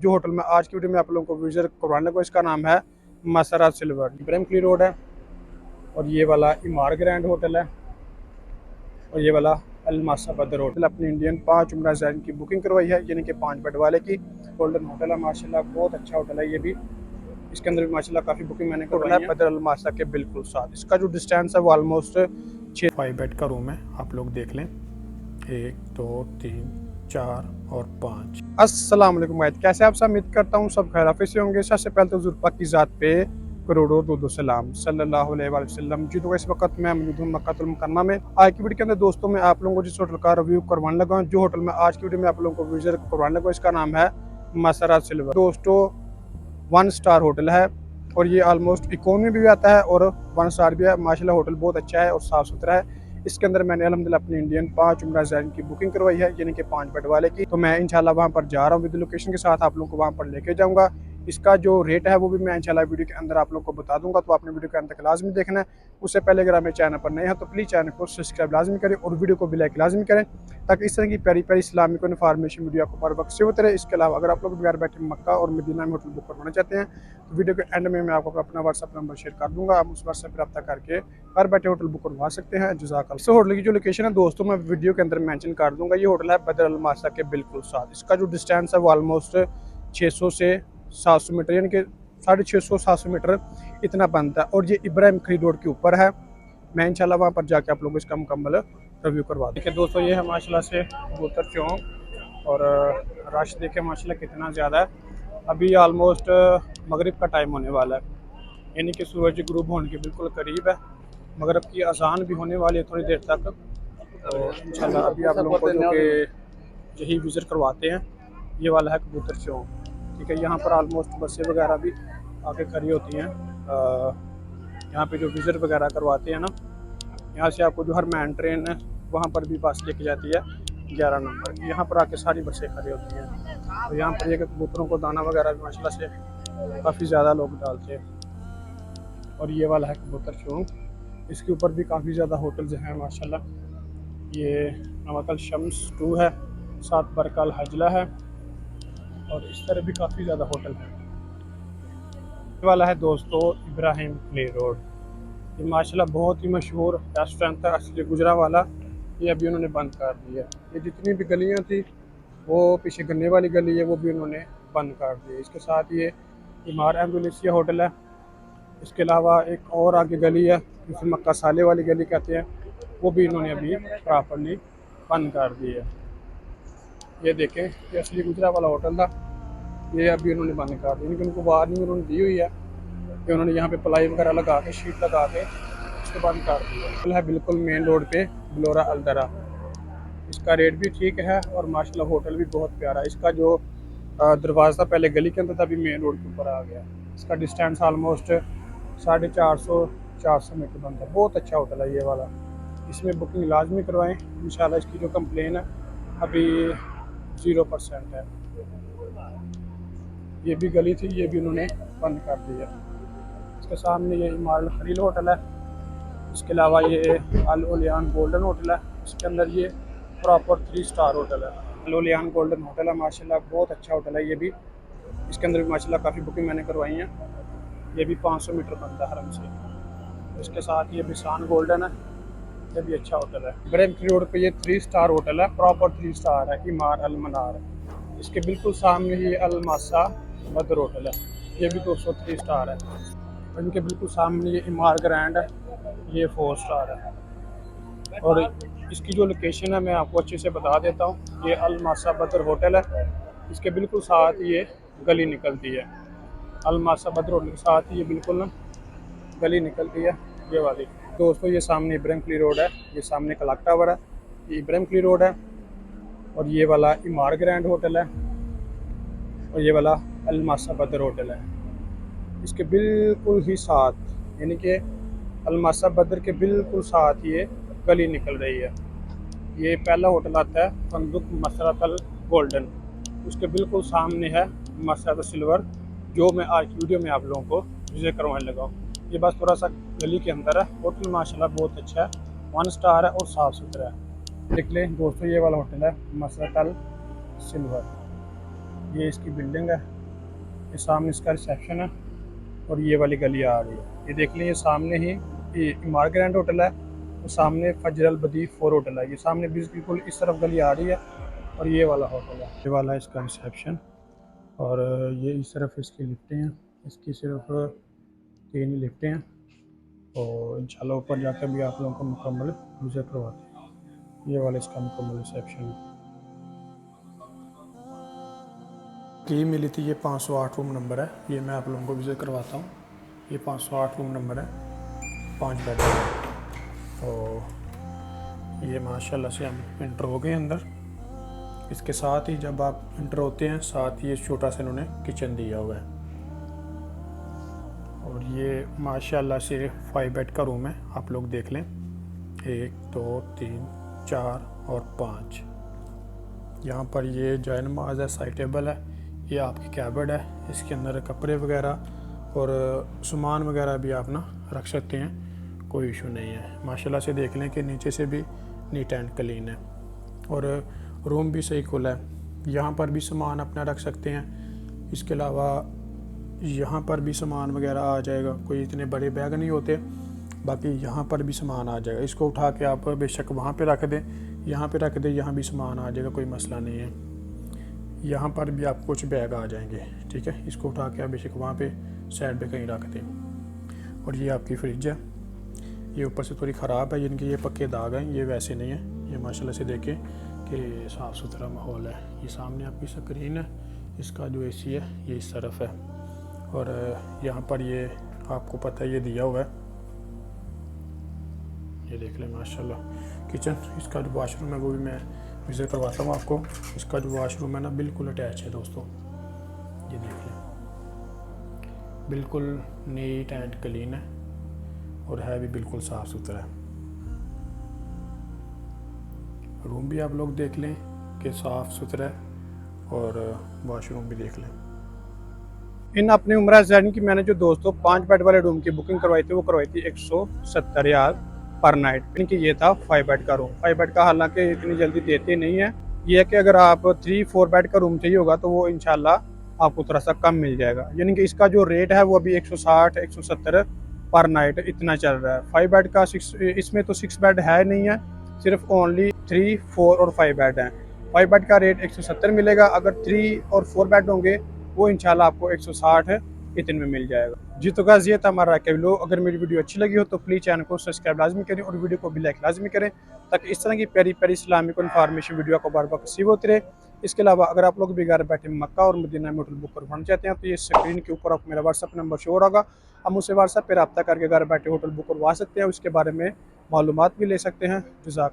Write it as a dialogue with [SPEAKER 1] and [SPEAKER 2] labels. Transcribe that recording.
[SPEAKER 1] जो होटल में आज की वीडियो में आप लोगों को विजिट करवाने लगा इसका नाम है मसरा सिल्वर, ब्रह्मकली रोड है। और ये वाला इमार ग्रैंड होटल है और ये वाला अलमासा बदर होटल। अपनी इंडियन 5 उम्रा ज़ायरीन की बुकिंग करवाई है, यानी कि 5 बेड वाले की। गोल्डन होटल है माशाल्लाह, बहुत अच्छा होटल है ये भी। इसके अंदर भी माशाल्लाह काफ़ी बुकिंग मैंने करवाई है बदर अलमासा के बिल्कुल साथ। इसका जो डिस्टेंस है वो ऑलमोस्ट 5 बेड का रूम है, आप लोग देख लें। 1 2 3 4 और 5। अस्सलाम वालेकुम भाई, कैसे आप सब? उम्मीद करता हूँ सब खैरियत से होंगे। सबसे पहले तो ज़ुल्फ़ा की ज़ात पे करोड़ों दो सलाम सल्लल्लाहु अलैहि वसल्लम। जी तो इस वक्त मैं मौजूद हूँ मक्कातुल मुकर्रमा में। आज की वीडियो के अंदर दोस्तों मैं आप लोगों को जिस होटल का रिव्यू करवाने लगा हूँ, जो होटल में आज की वीडियो में आप लोगों को विजिट करवाने लगा हूँ, इसका नाम है मसरा सिल्वर। दोस्तों 1 स्टार होटल है और ये ऑलमोस्ट इकोनॉमी भी आता है और 1 स्टार भी है। माशाल्लाह होटल बहुत अच्छा है और साफ़ सुथरा है। इसके अंदर मैंने अल्हम्दुलिल्लाह अपनी इंडियन 5 उम्रा ज़ायरीन की बुकिंग करवाई है, यानी कि 5 बेड वाले की। तो मैं इंशाल्लाह वहाँ पर जा रहा हूँ विद लोकेशन के साथ, आप लोगों को वहाँ पर लेके जाऊँगा। इसका जो रेट है वो भी मैं इंशाल्लाह वीडियो के अंदर आप लोगों को बता दूंगा, तो आपने वीडियो के अंत तक लाजमी देखना है। उससे पहले अगर आप मेरे चैनल पर नए हैं तो प्लीज़ चैनल को सब्सक्राइब लाजमी करें और वीडियो को भी लाइक लाजमी करें, ताकि इस तरह की प्यारी प्यारी इस्लामिक इन्फॉर्मेशन वीडियो आपको हर वक्त से होते रहे। इसके अलावा अगर आप लोग घर बैठे मक्का और मदीना में होटल बुक करवाना चाहते हैं तो वीडियो के एंड में मैं आपको अपना व्हाट्सअप नंबर शेयर कर दूंगा, आप उस व्हाट्सएप पर रब्ता करके घर बैठे होटल बुक करवा सकते हैं। जज़ाकल्लाह। इस होटल की जो लोकेशन है दोस्तों मैं वीडियो के अंदर मेंशन कर दूंगा। ये होटल है बदर अलमासा के बिल्कुल साथ। इसका जो डिस्टेंस है वो ऑलमोस्ट 600 से 700 मीटर, यानी कि 650-700 मीटर इतना बनता है। और ये इब्राहिम खली रोड के ऊपर है। मैं इंशाल्लाह वहाँ पर जाके आप लोगों को इसका मुकम्मल रिव्यू करवा दूँ। देखिए दोस्तों ये है माशाल्लाह से कबूतर चौक और रश देखे माशाल्लाह कितना ज़्यादा है। अभी ऑलमोस्ट मगरिब का टाइम होने वाला है, यानी कि सूरज गुरूब होने के बिल्कुल करीब है। मगरिब की अजान भी होने वाली है थोड़ी देर तक। तो इंशाल्लाह अभी आप लोगों को जो कि यही विज़िट करवाते हैं, ये वाला है कबूतर चौक। ठीक है, यहाँ पर ऑलमोस्ट बसें वगैरह भी आके खड़ी होती हैं। यहाँ पे जो विज़िट वगैरह करवाते हैं ना, यहाँ से आपको जो हर मैन ट्रेन है वहाँ पर भी बस लेके जाती है 11 नंबर। यहाँ पर आके सारी बसें खड़ी होती हैं। तो यहाँ पर ये कबूतरों को दाना वगैरह भी माशाल्लाह से काफ़ी ज़्यादा लोग डालते हैं। और ये वाला है कबूतर चौक, इसके ऊपर भी काफ़ी ज़्यादा होटल्स हैं माशाल्लाह। ये नवाकल शम्स 2 है, साथ बरकल हजला है और इस तरह भी काफ़ी ज़्यादा होटल है। ये वाला है दोस्तों इब्राहिम खली रोड। ये माशाल्लाह बहुत ही मशहूर रेस्टोरेंट था असली गुजरा वाला, ये अभी उन्होंने बंद कर दिया। ये जितनी भी गलियाँ थी वो पीछे गन्ने वाली गली है वो भी उन्होंने बंद कर दी। इसके साथ ये इमार एम्बुलेंसिया होटल है। इसके अलावा एक और आगे गली है जिसे मक्का साले वाली गली कहते हैं, वो भी इन्होंने अभी प्रॉपरली बंद कर दी है। ये देखें ये असली गुजरा वाला होटल था, ये अभी उन्होंने बंद कर दिया। इनकी उनको वार्निंग उन्होंने दी हुई है कि उन्होंने यहाँ पे प्लाई वगैरह लगा के शीट लगा के इसको बंद कर दिया है। बिल्कुल मेन रोड पे ब्लोरा अलदरा। इसका रेट भी ठीक है और माशाल्लाह होटल भी बहुत प्यारा है। इसका जो दरवाज़ा पहले गली के अंदर था, अभी मेन रोड के ऊपर आ गया। इसका डिस्टेंस ऑलमोस्ट 450-400 मीटर बनता है। बहुत अच्छा होटल है ये वाला, इसमें बुकिंग लाजमी करवाएं इंशाल्लाह। इसकी जो कंप्लेन है अभी 0% है। ये भी गली थी, ये भी उन्होंने बंद कर दिया। इसके सामने ये इमारत खलील होटल है। इसके अलावा ये अल ओलियान गोल्डन होटल है। इसके अंदर ये प्रॉपर 3 स्टार होटल है। अल ओलियान गोल्डन होटल है माशाल्लाह, बहुत अच्छा होटल है ये भी। इसके अंदर भी माशाल्लाह काफ़ी बुकिंग मैंने करवाई हैं। ये भी 500 मीटर बनता है हरम से। इसके साथ ये बिसान गोल्डन है, ये भी अच्छा होटल है। ब्रह्मपुरी रोड पे ये 3 स्टार होटल है, प्रॉपर 3 स्टार है, इमार अल मनार। इसके बिल्कुल सामने ये अल मासा बदर होटल है, ये भी 203 स्टार है। और इनके बिल्कुल सामने ये इमार ग्रैंड है, ये 4 स्टार है। और इसकी जो लोकेशन है मैं आपको अच्छे से बता देता हूँ। ये अल मासा बदर होटल है, इसके बिल्कुल साथ ये गली निकलती है। अल मासा बदर होटल के साथ ये बिल्कुल गली निकलती है, ये वाली। दोस्तों ये सामने इब्राहिम रोड है, ये सामने क्लॉक टावर है, ये इब्राहिम रोड है। और ये वाला इमार ग्रैंड होटल है और ये वाला अल मासा बदर होटल है। इसके बिल्कुल ही साथ, यानी कि अल मासा बदर के बिल्कुल साथ ये गली निकल रही है। ये पहला होटल आता है फंदुक मसरतल गोल्डन, उसके बिल्कुल सामने है मसरत सिल्वर, जो मैं आज वीडियो में आप लोगों को विजिट करवाने लगा हूँ। ये बस थोड़ा सा गली के अंदर है। होटल माशाल्लाह बहुत अच्छा है, 1 स्टार है और साफ़ सुथरा है। देख लें दोस्तों ये वाला होटल है मसरतल सिल्वर। ये इसकी बिल्डिंग है, ये सामने इसका रिसेप्शन है और ये वाली गली आ रही है। ये देख लें, ये सामने ही ये इमार ग्रैंड होटल है, और सामने फजर अल बदी 4 होटल है। ये सामने बिल्कुल इस तरफ गली आ रही है और ये वाला होटल है, ये वाला है इसका रिसेप्शन। और ये इस तरफ इसकी लिफ्टें हैं, इसकी सिर्फ 3 ही लिफ्टें हैं। और इंशाल्लाह ऊपर जाकर भी आप लोगों को मुकम्मल विज़िट करवाते हैं। ये वाला इसका मुकम्मल रिसेप्शन है। की मिली थी, ये 508 रूम नंबर है। ये मैं आप लोगों को विज़िट करवाता हूँ। ये 508 रूम नंबर है, 5 बेड है। तो ये माशाल्लाह से हम इंटर हो गए अंदर। इसके साथ ही जब आप इंटर होते हैं, साथ ही छोटा सा इन्होंने किचन दिया हुआ है। और ये माशाल्लाह से 5 बेड का रूम है, आप लोग देख लें। 1 2 3 4 और 5। यहाँ पर ये जय नमाज है, साइड टेबल है, ये आपकी कैबिनेट है। इसके अंदर कपड़े वगैरह और सामान वगैरह भी आप ना रख सकते हैं, कोई इशू नहीं है। माशाल्लाह से देख लें कि नीचे से भी नीट एंड क्लीन है और रूम भी सही खुला है। यहाँ पर भी सामान अपना रख सकते हैं। इसके अलावा यहाँ पर भी सामान वगैरह आ जाएगा, कोई इतने बड़े बैग नहीं होते। बाकी यहाँ पर भी सामान आ जाएगा, इसको उठा के आप बेशक वहाँ पे रख दें, यहाँ पे रख दें, यहाँ भी सामान आ जाएगा, कोई मसला नहीं है। यहाँ पर भी आप कुछ बैग आ जाएंगे, ठीक है। इसको उठा के आप बेशक वहाँ पे साइड पे कहीं रख दें। और ये आपकी फ्रिज है, ये ऊपर से थोड़ी ख़राब है, जिनके ये पक्के दाग हैं, ये वैसे नहीं है। ये माशाल्लाह से देखें कि साफ़ सुथरा माहौल है। ये सामने आपकी स्क्रीन है, इसका जो एसी है ये इस तरफ है। और यहाँ पर ये आपको पता है ये दिया हुआ है, ये देख लें माशाल्लाह। किचन, इसका जो वाशरूम है वो भी मैं विज़िट करवाता हूँ आपको। इसका जो वाशरूम है ना बिल्कुल अटैच है दोस्तों, ये देख लें, बिल्कुल नीट एंड क्लीन है और है भी बिल्कुल साफ़ सुथरा है। रूम भी आप लोग देख लें कि साफ़ सुथरा है और वाशरूम भी देख लें। इन अपनी उम्र जैन की मैंने जो दोस्तों 5 बेड वाले रूम की बुकिंग करवाई थी, वो करवाई थी 170 रियाल पर नाइट। इनकी ये था 5 बेड का रूम। 5 बेड का हालांकि इतनी जल्दी देते नहीं है। ये है कि अगर आप 3-4 बेड का रूम चाहिए होगा तो वो इंशाल्लाह आपको थोड़ा सा कम मिल जाएगा। यानी कि इसका जो रेट है वो अभी 160-170 पर नाइट इतना चल रहा है। 5 बेड का 6, इसमें तो 6 बेड है नहीं है, सिर्फ ओनली 3, 4 और 5 बेड हैं। 5 बेड का रेट 170 मिलेगा। अगर 3 और 4 बेड होंगे वो इंशाल्लाह आपको 160 इतने में मिल जाएगा। जी तो गाइस, ये था हमारा कैबिलो। अगर मेरी वीडियो अच्छी लगी हो तो प्लीज़ चैनल को सब्सक्राइब लाजमी करें और वीडियो को भी लाइक लाजमी करें, ताकि इस तरह की प्यारी प्यारी इस्लामिक इन्फॉर्मेशन वीडियो को बार बार रिसीव होती रहे। इसके अलावा अगर आप लोग भी घर बैठे मक्का और मदीना में होटल बुक करवाना चाहते हैं तो ये स्क्रीन के ऊपर आपको मेरा व्हाट्सअप नंबर शो होगा। हम मुझसे व्हाट्सअप पर रब्ता करके घर बैठे होटल बुक करवा सकते हैं, उसके बारे में मालूमात भी ले सकते हैं। जज़ाक